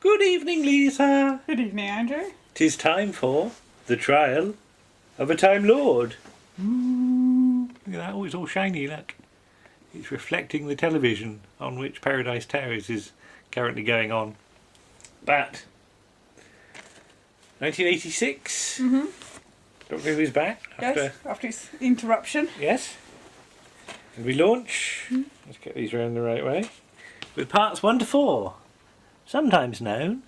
Good evening, Lisa. Good evening, Andrew. 'Tis time for the trial of a Time Lord. Ooh, look at that. Oh, it's all shiny, look. It's reflecting the television on which Paradise Towers is currently going on. But 1986, Doctor Who is back After its interruption. Yes. And we launch, let's get these around the right way, with parts 1 to 4, sometimes known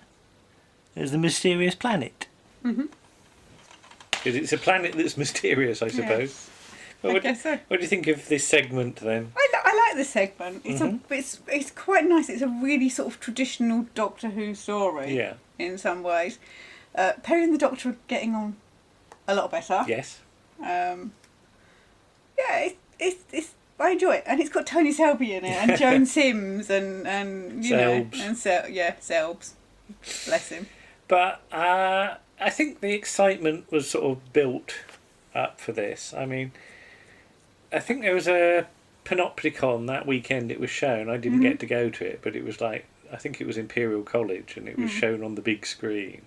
as the Mysterious Planet. Because it's a planet that's mysterious, I suppose. Yes. But I guess so. What do you think of this segment then? I like this segment. It's quite nice. It's a really sort of traditional Doctor Who story. Yeah. In some ways, Perry and the Doctor are getting on a lot better. Yes. It's I enjoy it, and it's got Tony Selby in it, and Joan Sims, and Selbs. Selbs. Bless him. But I think the excitement was sort of built up for this. I mean, I think there was a Panopticon that weekend it was shown. I didn't get to go to it, but it was I think it was Imperial College, and it was shown on the big screen.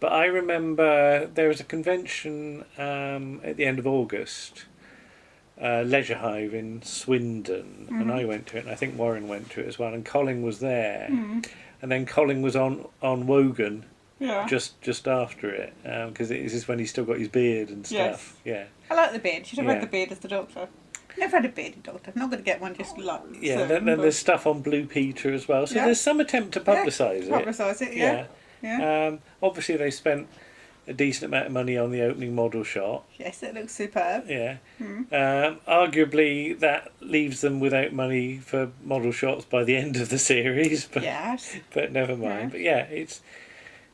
But I remember there was a convention at the end of August, Leisure Hive in Swindon, and I went to it, and I think Warren went to it as well, and Colin was there. And then Colin was on Wogan just after it, because this is when he's still got his beard and stuff. Yes. Yeah. I like the beard. You should have had the beard as the Doctor. Never had a bearded Doctor. I'm not going to get one just like. Yeah, then there's stuff on Blue Peter as well. So there's some attempt to publicise it. Publicise it, yeah. Obviously, they spent a decent amount of money on the opening model shot. Yes, it looks superb. Yeah. Arguably, that leaves them without money for model shots by the end of the series. But, but never mind. But it's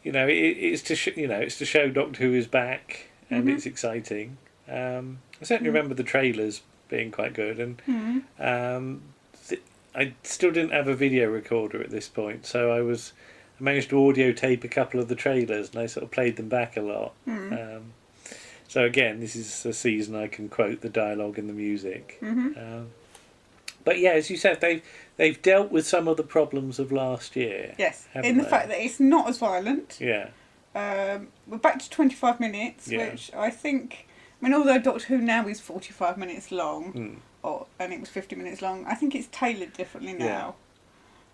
it's to show Doctor Who is back, and it's exciting. I certainly remember the trailers being quite good, and I still didn't have a video recorder at this point, so I managed to audio tape a couple of the trailers, and I sort of played them back a lot. So again, this is a season I can quote the dialogue and the music. But yeah, as you said, they've dealt with some of the problems of last year. Yes, in the fact that it's not as violent. Yeah. We're back to 25 minutes, which I think. I mean, although Doctor Who now is 45 minutes long, and it was 50 minutes long, I think it's tailored differently now.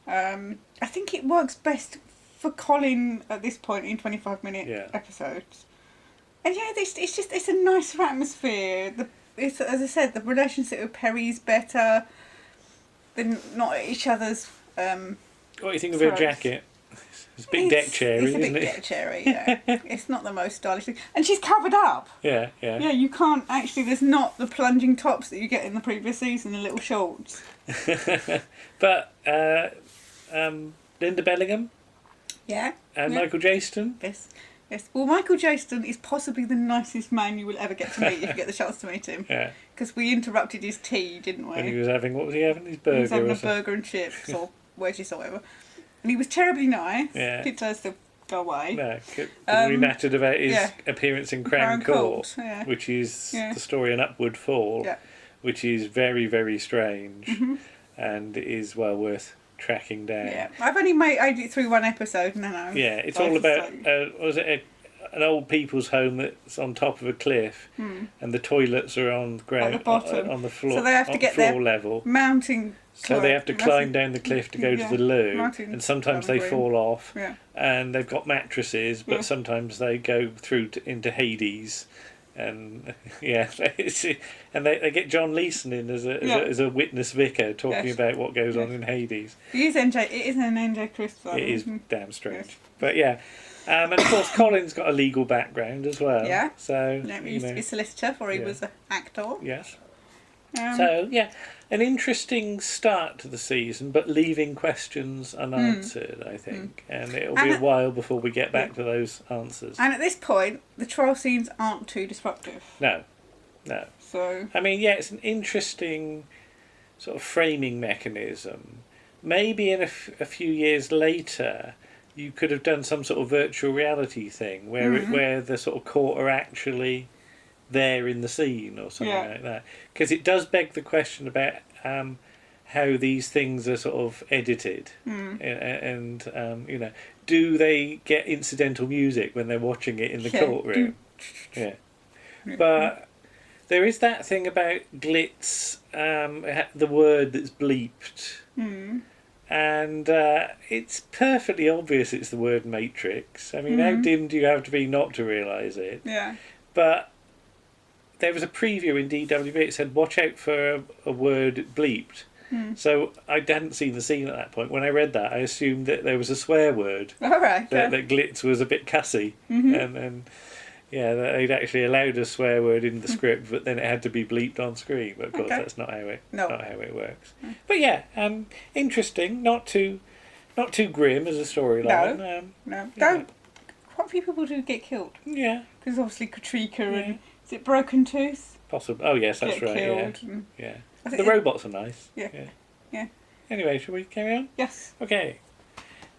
I think it works best for Colin at this point in 25-minute episodes. And it's a nicer atmosphere. As I said, the relationship with Perry is better. They're not at each other's. What do you think of her jacket? It's a big deck cherry, isn't it? It's a big deck cherry, yeah. It's not the most stylish thing. And she's covered up. Yeah. Yeah, you can't actually, there's not the plunging tops that you get in the previous season, the little shorts. But Linda Bellingham? Yeah. And Michael Jaston? Yes. Well, Michael Jaston is possibly the nicest man you will ever get to meet if you get the chance to meet him. Yeah. Because we interrupted his tea, didn't we? When he was having, what was he having? His burger? He was having a burger and chips or wedges or whatever. And he was terribly nice. Yeah. Did tell us to go away. No, we nattered about his appearance in Crown Court, which is the story An Upward Fall, which is very, very strange and is well worth tracking down. Yeah, I've only made it through one episode, and then I. Yeah, it's all about an old people's home that's on top of a cliff, and the toilets are on the ground, at the bottom, on the floor, so they have to get floor level, mounting. So they have to climb down the cliff to go to the loo, and sometimes they fall off. Yeah. And they've got mattresses, but sometimes they go through into Hades. And and they get John Leeson in as a witness vicar talking about what goes on in Hades. It is an NJ Crisp. It is damn strange, but and of course Colin's got a legal background as well. Yeah. So he used to be a solicitor before he was an actor. Yes. An interesting start to the season, but leaving questions unanswered, I think. And it'll be a while before we get back to those answers. And at this point, the trial scenes aren't too disruptive. No. So I mean, it's an interesting sort of framing mechanism. Maybe in a few years later, you could have done some sort of virtual reality thing where the sort of court are actually there in the scene or something like that, because it does beg the question about how these things are sort of edited, and you know, do they get incidental music when they're watching it in the courtroom? Yeah, but there is that thing about glitz, the word that's bleeped, and it's perfectly obvious it's the word matrix. I mean, how dim do you have to be not to realise it? Yeah. But there was a preview in DWB. It said, "Watch out for a word bleeped." So I hadn't seen the scene at that point. When I read that, I assumed that there was a swear word. All right. That glitz was a bit cussy, and yeah, that they'd actually allowed a swear word in the script, but then it had to be bleeped on screen. But of course, that's not how it works. But yeah, interesting. Not too grim as a storyline. No. Don't. Quite a few people do get killed. Yeah. Because obviously Katrika and is it Broken Tooth? Possible. Oh yes, that's right. Killed yeah. The robots are nice. Yeah. Anyway, shall we carry on? Yes. Okay.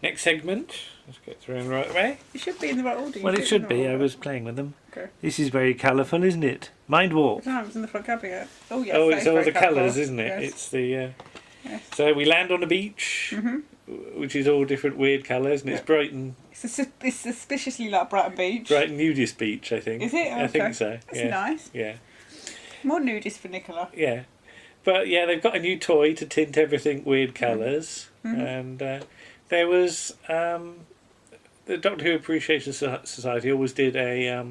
Next segment. Let's get through in the right way. It should be in the right order. Well, it should be. I was playing with them. Okay. This is very colourful, isn't it? Mind Warp. No, it was in the front cabinet. Oh, yes. Oh, it's all the colours, isn't it? Yes. It's the... Yes. So we land on a beach, which is all different weird colours, and it's Brighton. It's suspiciously like Brighton Beach. Brighton nudist beach, I think. Is it? Okay. I think so. That's nice. Yeah. More nudist for Nicola. Yeah. But yeah, they've got a new toy to tint everything weird colours, and there was the Doctor Who Appreciation Society always did a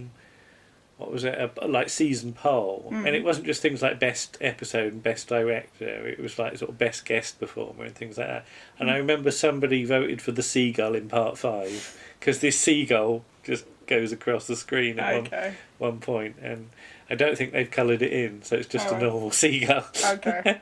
what was it, a like season poll, and it wasn't just things like best episode and best director. It was like sort of best guest performer and things like that. And I remember somebody voted for the seagull in part 5 because this seagull just goes across the screen at one point, and I don't think they've coloured it in, so it's just a normal seagull. Okay.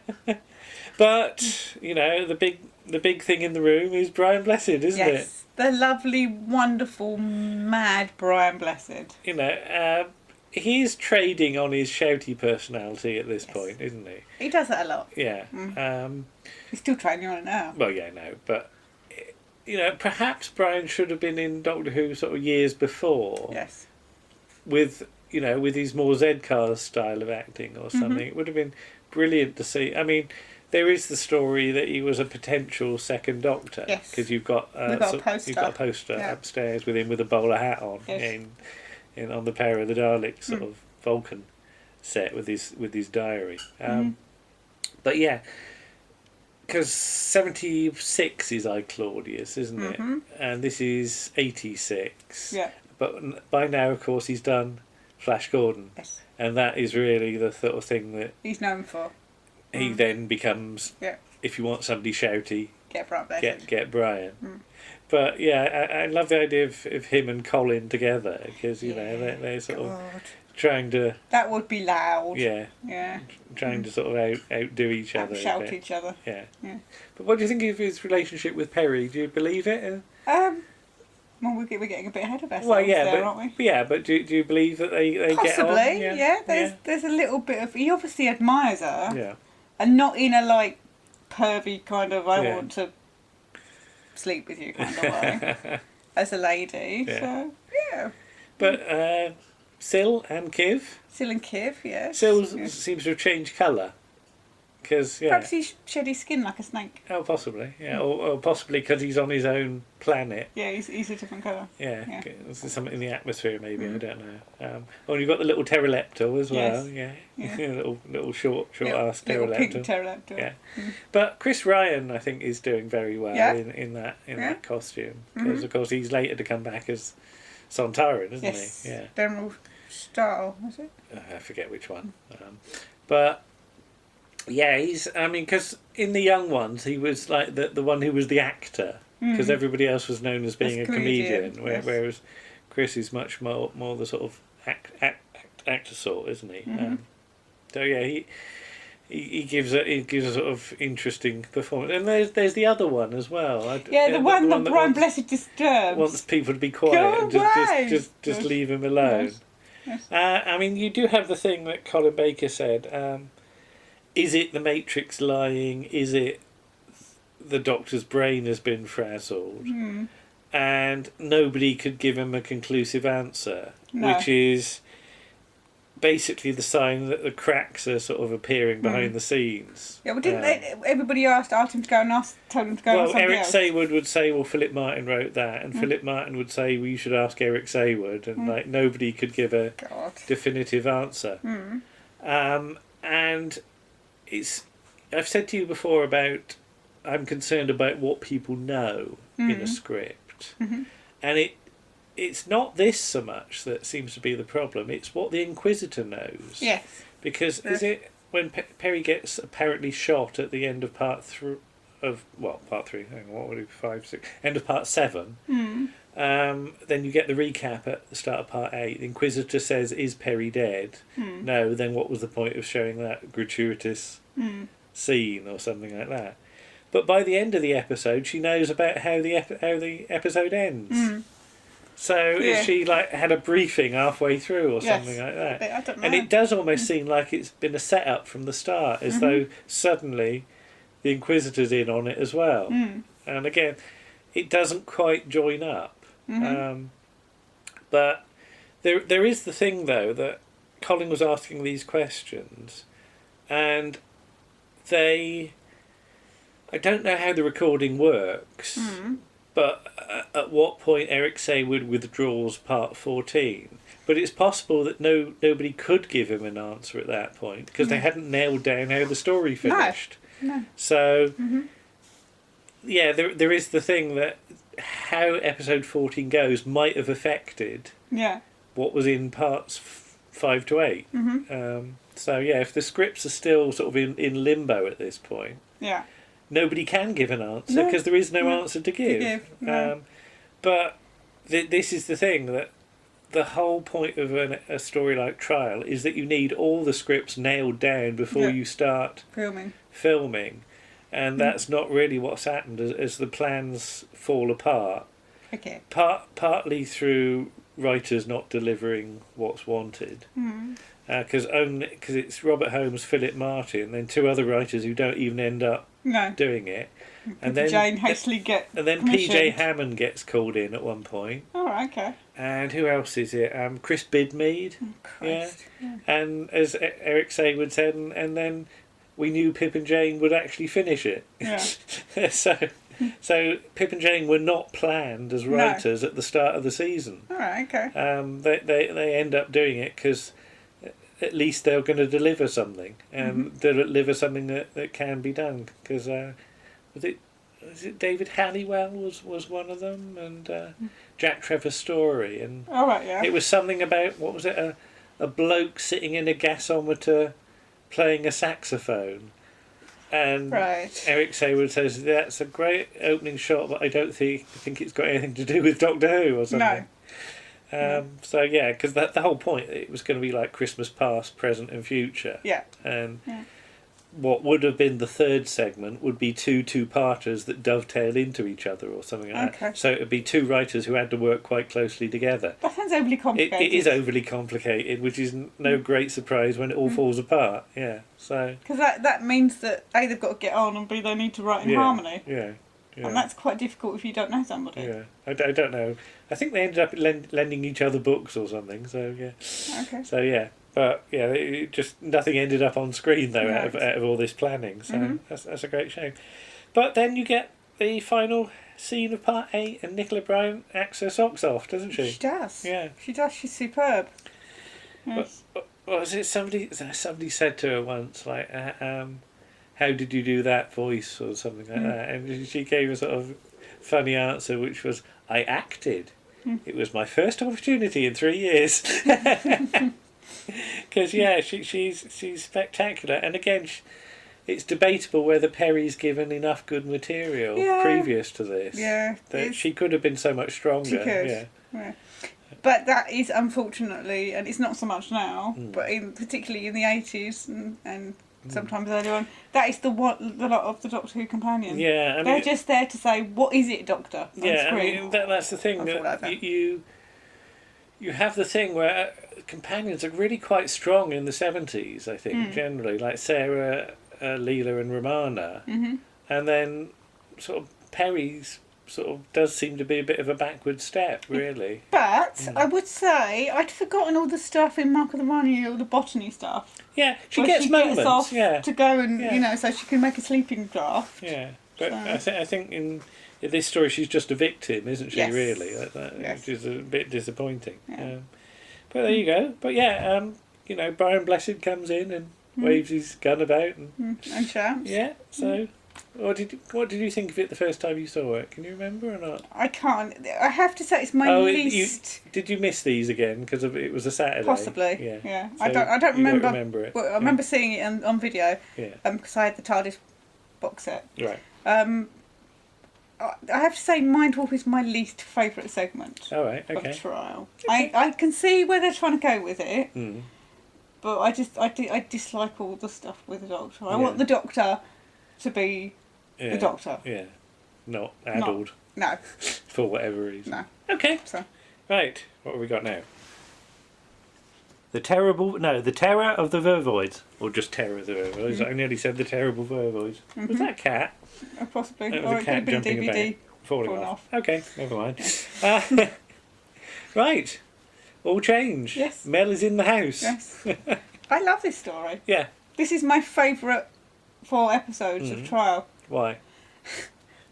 But you know, the big thing in the room is Brian Blessed, isn't it? Yes, the lovely, wonderful, mad Brian Blessed. You know, he's trading on his shouty personality at this point, isn't he? He does that a lot. Yeah. He's still trading on it now. Well, yeah, no, but you know, perhaps Brian should have been in Doctor Who sort of years before. Yes. With his more Z-Cars style of acting or something, it would have been brilliant to see. I mean, there is the story that he was a potential second Doctor. Yes. Because you've got a poster upstairs with him with a bowler hat on in on the Power of the Daleks sort of Vulcan set with his diary. But yeah, because 76 is I Claudius, isn't it? And this is 86. Yeah. But by now, of course, he's done Flash Gordon. Yes. And that is really the sort of thing that he's known for. He then becomes, if you want somebody shouty, get Brian. Get Brian. But yeah, I love the idea of him and Colin together, because, you know, they're sort of trying to... That would be loud. Yeah. Yeah. Trying to sort of outdo each other. Shout each other. Yeah. But what do you think of his relationship with Perry? Do you believe it? Well, we're getting a bit ahead of ourselves aren't we? Yeah, but do you believe that they get on? Possibly, yeah. There's a little bit of... He obviously admires her. Yeah. And not in a, like, pervy kind of, I want to sleep with you kind of way. As a lady, so, yeah. But Syl and Kiv? Syl and Kiv, yes. Syl seems to have changed colour. Cause, perhaps he shed his skin like a snake. Oh, possibly, yeah. Or possibly because he's on his own planet. Yeah, he's a different colour. Yeah. There's something in the atmosphere, maybe, I don't know. You've got the little pteroleptal as well. Yes. Yeah. little short ass pteroleptal. Little pink pteroleptal. Yeah. But Chris Ryan, I think, is doing very well in that costume. Because, of course, he's later to come back as Sontaran, isn't he? Yeah. Admiral Startle, is it? I forget which one. But... yeah, because in the young ones, he was like the one who was the actor, because everybody else was known as being a comedian, whereas Chris is much more the sort of actor sort, isn't he? So yeah, he gives a sort of interesting performance, and there's the other one as well. The one that Brian Blessed disturbs. Wants people to be quiet and just leave him alone. Yes. You do have the thing that Colin Baker said. Is it the Matrix lying? Is it the Doctor's brain has been frazzled? And nobody could give him a conclusive answer, which is basically the sign that the cracks are sort of appearing behind the scenes. Yeah, well, didn't everybody asked him to go and told him to go and ask somebody Eric else? Saywood would say, well, Philip Martin wrote that, and Philip Martin would say, well, you should ask Eric Saywood, and like nobody could give a definitive answer. And I've said to you before about I'm concerned about what people know in a script, and it's not this so much that seems to be the problem. It's what the Inquisitor knows. Yes. Because is it when Perry gets apparently shot at the end of part 3? Part 3. Hang on, what would it be? 5, 6. End of part 7. Then you get the recap at the start of part 8. The Inquisitor says, "Is Perry dead?" No. Then what was the point of showing that gratuitous scene or something like that? But by the end of the episode, she knows about how the episode ends. So is she like had a briefing halfway through or something like that? I don't know. And it does almost seem like it's been a setup from the start, as though suddenly the Inquisitor's in on it as well. And again, it doesn't quite join up. But there is the thing though that Colin was asking these questions, and I don't know how the recording works. But at what point Eric Saywood withdraws part 14? But it's possible that nobody could give him an answer at that point because they hadn't nailed down how the story finished. No. So, yeah, there is the thing that how episode 14 goes might have affected what was in parts 5 to 8. So, yeah, if the scripts are still sort of in limbo at this point... Yeah. Nobody can give an answer because there is no answer to give. But this is the thing, that the whole point of a story like Trial is that you need all the scripts nailed down before you start filming. And that's not really what's happened as the plans fall apart. Okay. Partly through writers not delivering what's wanted. Because it's Robert Holmes, Philip Martin, then 2 other writers who don't even end up doing it, and then Jane hastily PJ Hammond gets called in at one point. Oh, okay. And who else is it? Chris Bidmead. And as Eric Saywood said, and then we knew Pip and Jane would actually finish it. So Pip and Jane were not planned as writers at the start of the season. All right, okay. They end up doing it because at least they're going to deliver something, and deliver something that can be done. Because was it David Halliwell was one of them, and Jack Trevor Story, and it was something about, what was it, a bloke sitting in a gasometer playing a saxophone, and Eric Saywood says that's a great opening shot, but I don't think it's got anything to do with Doctor Who or something. So yeah, because the whole point, it was going to be like Christmas past, present and future. And what would have been the third segment would be two-parters that dovetail into each other or something like that. So it would be 2 writers who had to work quite closely together. That sounds overly complicated. It is overly complicated, which is no great surprise when it all falls apart. So because that means that A, they've got to get on, and B, they need to write in harmony. And that's quite difficult if you don't know somebody. I don't know. I think they ended up lending each other books or something. So So but it just nothing ended up on screen though out of all this planning. So that's a great shame. But then you get the final scene of part 8, and Nicola Bryant acts her socks off, doesn't she? She does. Yeah, she does. She's superb. Yes. What was it? Somebody said to her once, like, how did you do that voice or something like that? And she gave a sort of funny answer, which was, I acted. It was my first opportunity in 3 years. Because she's spectacular, and again, it's debatable whether Perry's given enough good material previous to this. That she could have been so much stronger. She could. Yeah. But that is unfortunately, and it's not so much now, but particularly in the 80s and sometimes earlier on, that is the lot of the Doctor Who companion. They're just there to say, "What is it, Doctor?" On screen. I mean that's the thing that you have the thing where companions are really quite strong in the 70s. I think generally, like Sarah, Leela, and Romana, and then sort of Perry's sort of does seem to be a bit of a backward step, really. But I would say I'd forgotten all the stuff in Mark of the Rani, all the botany stuff. Yeah, she gets moments. Off to go and so she can make a sleeping draft. Yeah, but I think in this story she's just a victim, isn't she? Yes. Really, which is a bit disappointing. Yeah. But there you go. But Brian Blessed comes in and waves his gun about and shouts. Yeah. So, what did you think of it the first time you saw it? Can you remember or not? I can't. I have to say it's my least. Did you miss these again because it was a Saturday? Possibly. Yeah. So I don't remember. Don't remember it. Well, I remember seeing it on video. Yeah. Because I had the TARDIS box set. Right. I have to say, Mind Warp is my least favourite segment. All right. Okay. Of Trial. Okay. I can see where they're trying to go with it. But I dislike all the stuff with the Doctor. I want the Doctor to be the Doctor. Yeah. Not addled. No. For whatever reason. No. Okay. So. Right. What have we got now? The Terror of the Vervoids. Or just Terror of the Vervoids. I nearly said the Terrible Vervoids. Was that a cat? Possibly. That was a cat jumping DVD about. Falling off. Okay, never mind. Right. All change. Yes. Mel is in the house. Yes. I love this story. Yeah. This is my favourite 4 episodes of Trial. Why?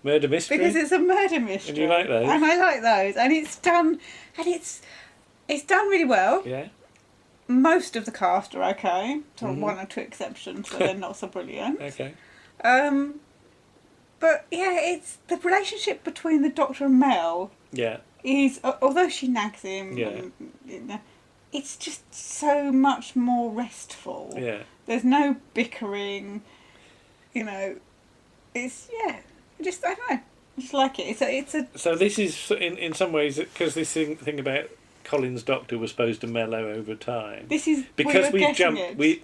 Murder mystery? Because it's a murder mystery. And you like those? And I like those. And it's done really well. Yeah. Most of the cast are okay. To 1 or 2 exceptions, but they're not so brilliant. Okay. But yeah, it's the relationship between the Doctor and Mel. Yeah. Is although she nags him. Yeah. It's just so much more restful. Yeah. There's no bickering. It's I don't know. I just like it. It's a. So this is in some ways because this thing about Colin's Doctor was supposed to mellow over time. This is because we've jumped. We've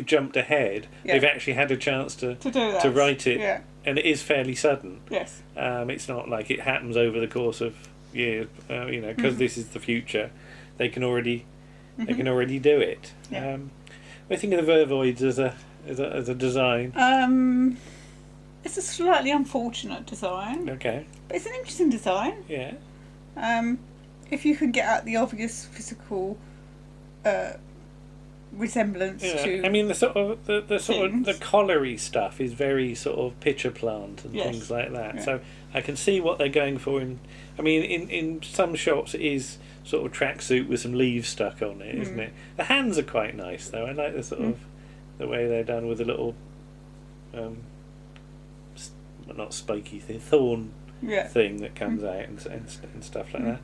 jumped ahead. Yeah. They've actually had a chance to do that. To write it. Yeah. And it is fairly sudden. Yes. It's not like it happens over the course of years. Because this is the future, they can already do it. Yeah. I think of the Vervoids as a design. It's a slightly unfortunate design. Okay. But it's an interesting design. Yeah. If you can get at the obvious physical resemblance to. I mean, the sort of the colliery stuff is very sort of pitcher plant and things like that. Yeah. So I can see what they're going for. In some shots it is sort of tracksuit with some leaves stuck on it, isn't it? The hands are quite nice though. I like the sort of the way they're done with a little, not spiky thing, thorn thing that comes out and stuff like that.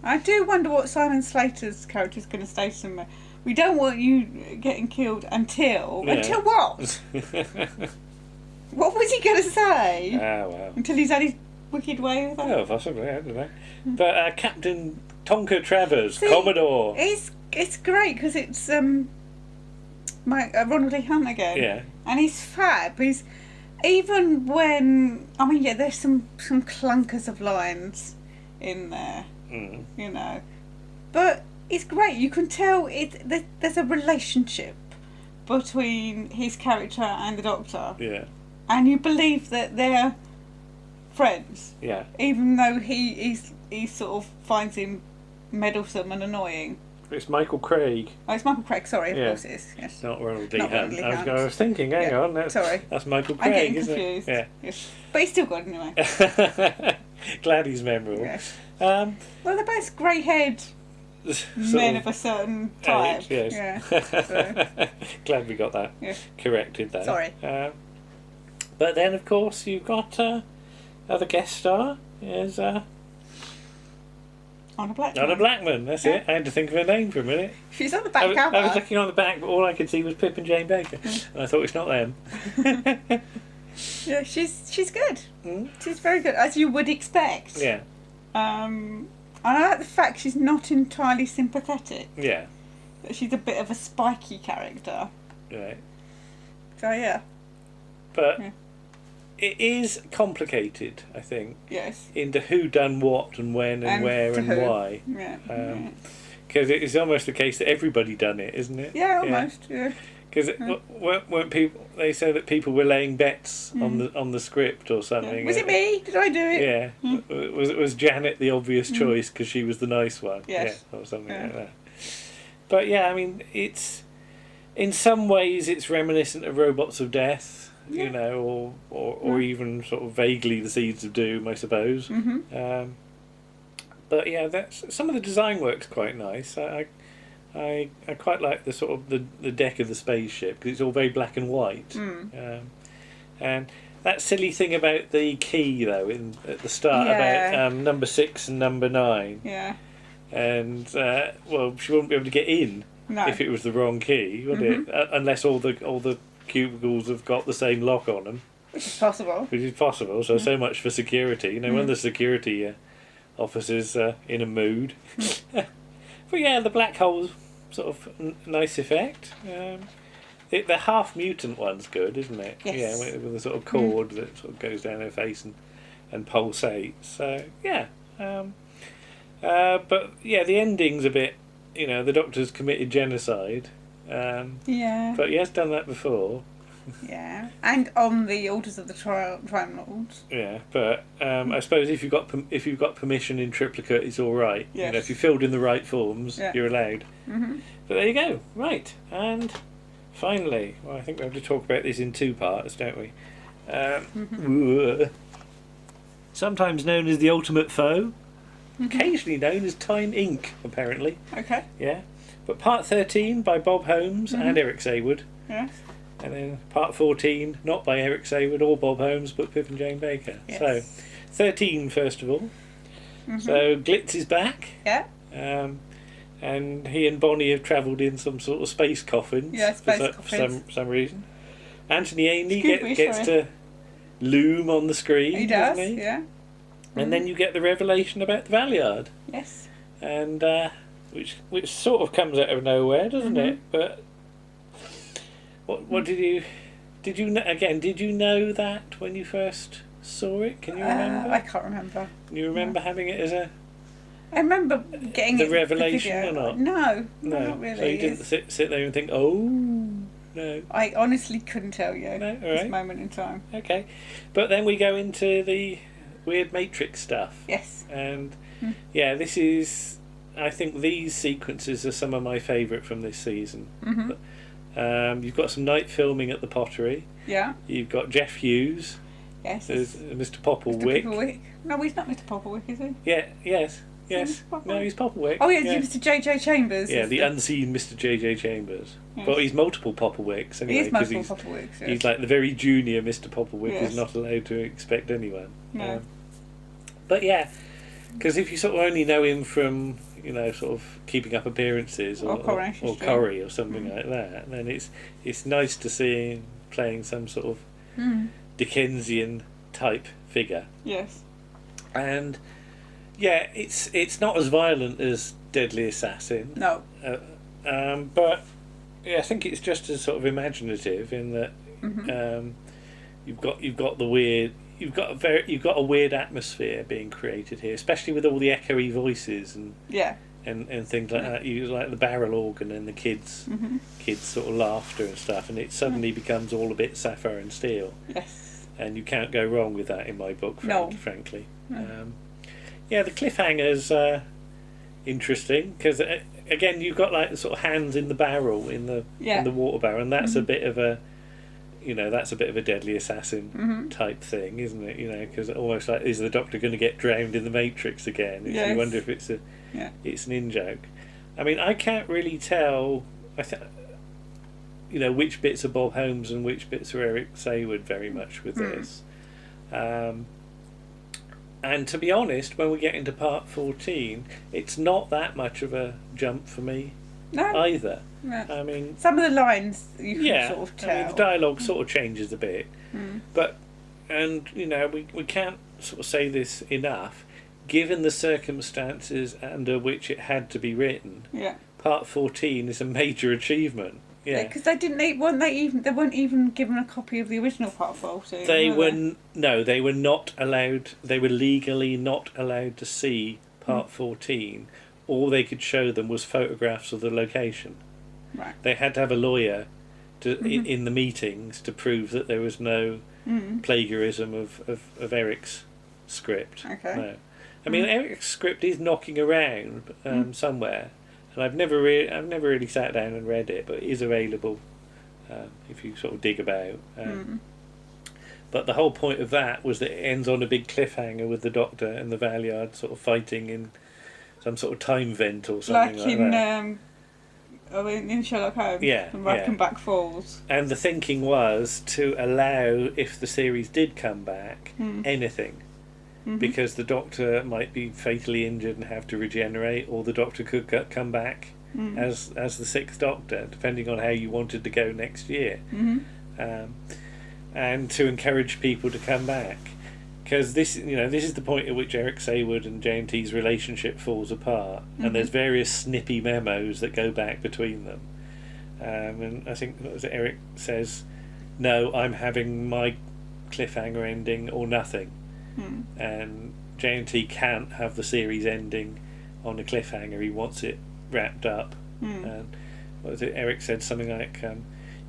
I do wonder what Simon Slater's character is going to say to him. We don't want you getting killed until what? What was he going to say? Well. Until he's had his wicked way with that? Oh, possibly, I don't know. But Captain Tonka Travers, Commodore. It's great because it's Ronald E. Hunt again. Yeah. And he's fab. He's even when there's some clunkers of lines in there, but it's great. You can tell there's a relationship between his character and the Doctor. Yeah. And you believe that they're friends. Yeah. Even though he sort of finds him meddlesome and annoying. It's Michael Craig. Oh, it's Michael Craig. Sorry, of course it is. Yes. Not Ronald E. Hunt. I was thinking, hang on, that's Michael Craig. I'm getting confused. Yeah. Yes. But he's still good anyway. Glad he's memorable. Yes. Well, they're both grey-haired men of a certain type. Age, yes. Yeah. So. Glad we got that corrected there. Sorry. But then, of course, you've got other guest star is Anna Blackman. Anna Blackman, that's it. I had to think of her name for a minute. She's on the back cover. I was looking on the back, but all I could see was Pip and Jane Baker. And I thought, it's not them. Yeah, she's good. She's very good, as you would expect. Yeah. And I like the fact she's not entirely sympathetic. Yeah. That she's a bit of a spiky character. Right. So, yeah. But it is complicated, I think. Yes. Into who done what and when and where and why. Yeah. Because it's almost the case that everybody done it, isn't it? Yeah, almost. Yeah. Because weren't people? They say that people were laying bets on the script or something. Yeah. Was it me? Did I do it? Yeah. Was Janet the obvious choice because she was the nice one? Yes. Yeah, or something like that. But yeah, I mean, it's in some ways it's reminiscent of Robots of Death, you know, or even sort of vaguely the Seeds of Doom, I suppose. Mm-hmm. But yeah, that's some of the design work's quite nice. I quite like the sort of the deck of the spaceship because it's all very black and white. And that silly thing about the key though at the start about number 6 and number 9. Yeah. And well, she wouldn't be able to get in if it was the wrong key, would it? Unless all the cubicles have got the same lock on them. Which is possible. Which is possible. So much for security. You know, when the security officer's in a mood. But yeah, the black hole's sort of nice effect. The half mutant one's good, isn't it? Yes. Yeah, with the sort of cord that sort of goes down her face and pulsates. So yeah. But yeah, the ending's a bit. You know, the Doctor's committed genocide. Yeah. But he has done that before. Yeah, and on the Orders of the Time Lords. Yeah, but I suppose if you've got permission in triplicate, it's all right. Yes. You know, if you filled in the right forms, you're allowed. Mm-hmm. But there you go. Right, and finally, well, I think we have to talk about this in 2 parts, don't we? Sometimes known as the Ultimate Foe, occasionally known as Time Inc. Apparently. Okay. Yeah, but part 13 by Bob Holmes and Eric Saywood. Yes. And then part 14, not by Eric Saywood or Bob Holmes, but Pip and Jane Baker. Yes. So, 13 first of all. So Glitz is back. Yeah. And he and Bonnie have travelled in some sort of space coffins. Yeah, space for some reason. Anthony Ainley gets to loom on the screen. He does, doesn't he? yeah. And then you get the revelation about the Valeyard. Yes. And which sort of comes out of nowhere, doesn't it? But what did you know that when you first saw it? Can you remember? I can't remember. Can you remember having it as I remember getting the revelation or not? No, not really. So you didn't sit there and think, oh no. I honestly couldn't tell you No, all right. this moment in time. Okay, but then we go into the weird Matrix stuff. Yes. And yeah, this is. I think these sequences are some of my favourite from this season. You've got some night filming at the Pottery. Yeah. You've got Jeff Hughes. Yes. There's Mr. Popplewick. No, he's not Mr. Popplewick, is he? Yeah. Yes. No, he's Popplewick. Oh yeah, Mr. J.J. Chambers. Yeah, the unseen Mr. J.J. Chambers. Yes. Well, he's multiple Popplewicks anyway. He is multiple Popplewicks. Yes. He's like the very junior Mr. Popplewick Yes. is not allowed to expect anyone. No. But yeah, because if you sort of only know him from sort of Keeping Up Appearances or Corrie or something like that, then it's nice to see him playing some sort of Dickensian type figure. Yes. And yeah, it's not as violent as Deadly Assassin. No. But yeah, I think it's just as sort of imaginative in that you've got the weird. You've got a weird atmosphere being created here, especially with all the echoey voices and things like that. You like the barrel organ and the kids sort of laughter and stuff, and it suddenly becomes all a bit Sapphire and Steel. Yes. And you can't go wrong with that in my book, frankly. No. Yeah, the cliffhanger's interesting because again you've got like the sort of hands in the barrel in the water barrel, and that's a bit of a that's a bit of a Deadly Assassin type thing, isn't it? Because almost like, is the Doctor going to get drowned in the Matrix again? Yes. You wonder if it's an in-joke. I mean, I can't really tell. Which bits are Bob Holmes and which bits are Eric Saywood very much with this. And to be honest, when we get into part 14, it's not that much of a jump for me either. No. I mean, some of the lines you can sort of tell. I mean, the dialogue sort of changes a bit, but we can't sort of say this enough. Given the circumstances under which it had to be written, part 14 is a major achievement. Yeah, because they weren't even given a copy of the original part 14. They were not allowed. They were legally not allowed to see part 14. All they could show them was photographs of the location. Right. They had to have a lawyer in the meetings to prove that there was no plagiarism of Eric's script. Okay. No. I mean, Eric's script is knocking around somewhere, and I've never really sat down and read it, but it is available if you sort of dig about. But the whole point of that was that it ends on a big cliffhanger with the Doctor and the Valeyard sort of fighting in some sort of time vent or something like that. In Sherlock Holmes, and Reichenbach Falls. And the thinking was to allow, if the series did come back, anything. Because the Doctor might be fatally injured and have to regenerate, or the Doctor could come back as the Sixth Doctor, depending on how you wanted to go next year. And to encourage people to come back. Because this is the point at which Eric Saward and JNT's relationship falls apart, and there's various snippy memos that go back between them. And I think Eric says, "No, I'm having my cliffhanger ending or nothing," and JNT can't have the series ending on a cliffhanger. He wants it wrapped up. And Eric said something like,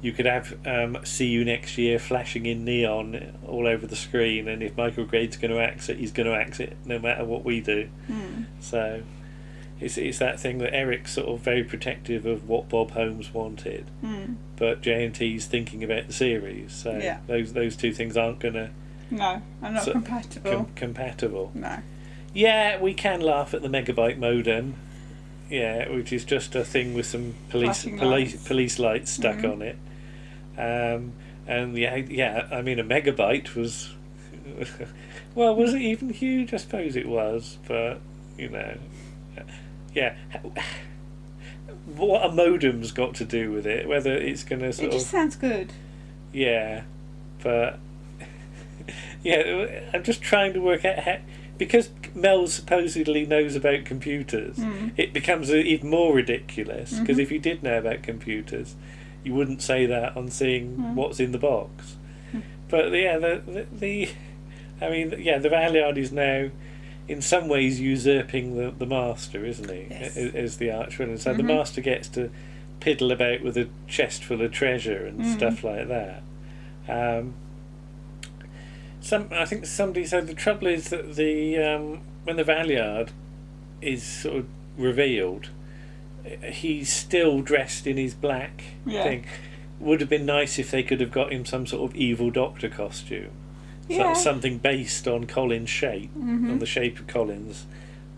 "You could have see you next year flashing in neon all over the screen, and if Michael Grade's going to axe it, he's going to axe it no matter what we do." So it's that thing that Eric's sort of very protective of what Bob Holmes wanted, but JNT's thinking about the series. So those two things aren't going to... No, are not compatible. Compatible. No. Yeah, we can laugh at the megabyte modem. Yeah, which is just a thing with some police lights stuck on it. And I mean, a megabyte was... well, was it even huge? I suppose it was, but, yeah. What a modem's got to do with it, whether it's going to It just sounds good. Yeah, but... yeah, I'm just trying to work out how... Because Mel supposedly knows about computers, it becomes even more ridiculous, because if you did know about computers, you wouldn't say that on seeing what's in the box. But the Valeyard is now in some ways usurping the Master, isn't he? Yes. As the archvillain. So the Master gets to piddle about with a chest full of treasure and stuff like that. I think somebody said the trouble is that when the Valeyard is sort of revealed, he's still dressed in his black thing. Would have been nice if they could have got him some sort of evil Doctor costume. Something based on Colin's shape, on the shape of Collins,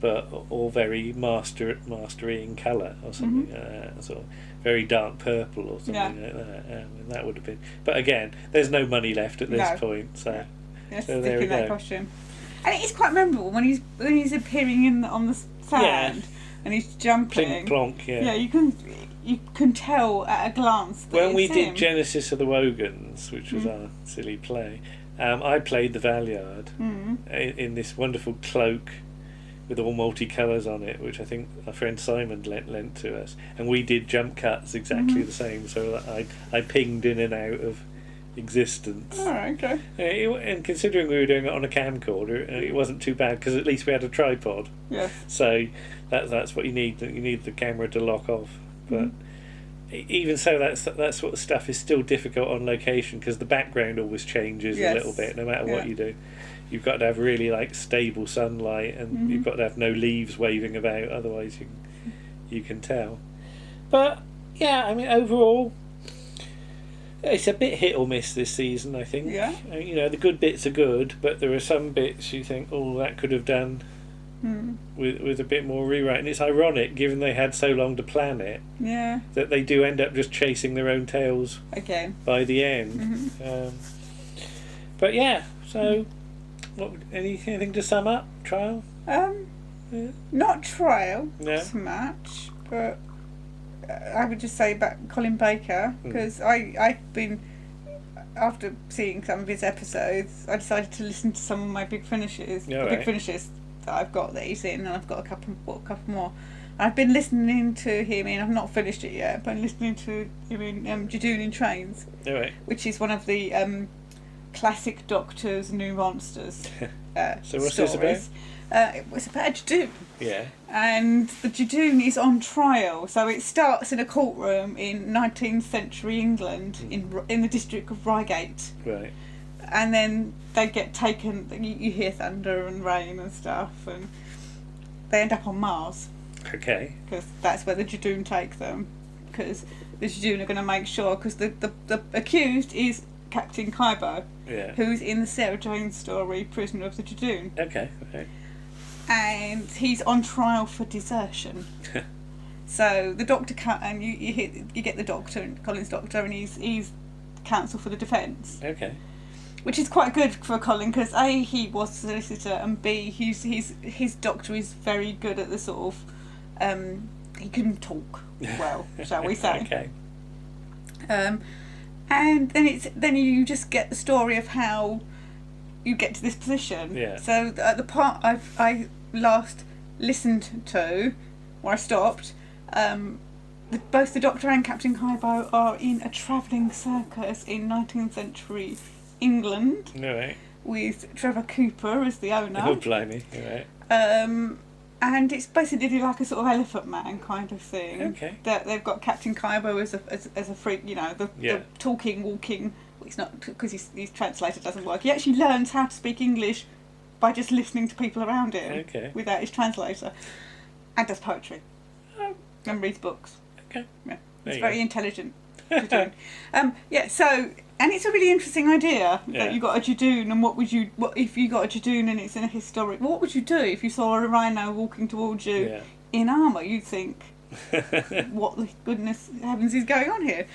but all very mastery in colour or something like that, sort of very dark purple or something like that. And that would have been. But again, there's no money left at this point, so. Yes, so there we go. That costume, and it is quite memorable when he's appearing on the sand and he's jumping. Plink plonk, yeah. You can tell at a glance that when we did him. Genesis of the Wogans, which was our silly play, I played the Valeyard in this wonderful cloak with all multicolours on it, which I think our friend Simon lent to us, and we did jump cuts exactly the same. So I pinged in and out of existence. Oh, okay. And considering we were doing it on a camcorder, it wasn't too bad because at least we had a tripod. Yes. So that's what you need. You need the camera to lock off. But even so, that sort of stuff is still difficult on location because the background always changes a little bit, no matter what you do. You've got to have really stable sunlight, and you've got to have no leaves waving about. Otherwise, you can tell. But yeah, I mean, overall, it's a bit hit or miss this season, I think. Yeah. The good bits are good, but there are some bits you think, oh, that could have done with a bit more rewrite. And it's ironic, given they had so long to plan it, that they do end up just chasing their own tails again by the end. But yeah, so anything to sum up? Trial? Not Trial so much, but I would just say about Colin Baker, because I've been, after seeing some of his episodes, I decided to listen to some of my big finishes that I've got that he's in, and I've got a couple more. I've been listening to him in, I've not finished it yet, but I'm listening to him in Judoon in Trains, which is one of the classic Doctor's New Monsters so what's stories. this It was about a Judoon. Yeah. And the Judoon is on trial. So it starts in a courtroom in 19th century England in the district of Reigate. Right. And then they get taken, you hear thunder and rain and stuff, and they end up on Mars. Okay. Because that's where the Judoon take them. Because the Judoon are going to make sure, because the accused is Captain Kaibo, who's in the Sarah Jane story Prisoner of the Judoon. Okay. And he's on trial for desertion. So the doctor and you get the doctor, Colin's doctor, and he's counsel for the defence. Okay. Which is quite good for Colin, because A, he was a solicitor, and B, his doctor is very good at the sort of he can talk well, shall we say. Okay. And then you just get the story of how you get to this position. Yeah. So the part I last listened to, where I stopped, both the Doctor and Captain Kaibo are in a travelling circus in 19th century England. Right. With Trevor Cooper as the owner. Oh, blimey. Right. And it's basically like a sort of Elephant Man kind of thing. Okay. That they've got Captain Kaibo as a freak, the talking, walking. Well, he's not, because his translator doesn't work. He actually learns how to speak English by just listening to people around him. Okay. Without his translator, and does poetry. Oh. And reads books. Okay. Yeah, he's very intelligent. So. And it's a really interesting idea that you got a Judoon, and what if you got a Judoon and it's in a historic? What would you do if you saw a rhino walking towards you in armour? You'd think, what the goodness heavens is going on here?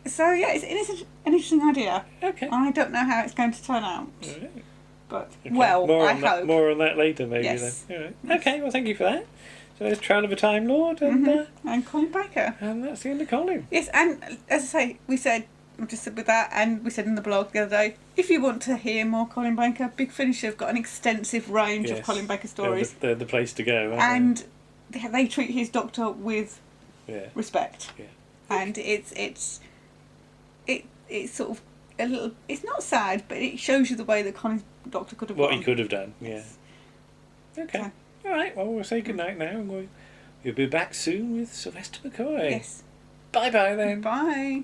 So it's an interesting idea. Okay. I don't know how it's going to turn out, but okay. I hope more on that later, maybe. Yes. Then. All right. Okay. Well, thank you for that. So there's Trial of a Time Lord and Colin Baker. And that's the end of Colin. Yes, and as I say, we said. Just with that, and we said in the blog the other day, if you want to hear more Colin Baker, Big Finish have got an extensive range of Colin Baker stories. They're the place to go, aren't they? They treat his doctor with respect. Yeah. And it's sort of a little. It's not sad, but it shows you the way that Colin's doctor could have what gone. he could have done. Yeah. Okay. All right. Well, we'll say good night now, and we'll be back soon with Sylvester McCoy. Yes. Bye bye then. Bye.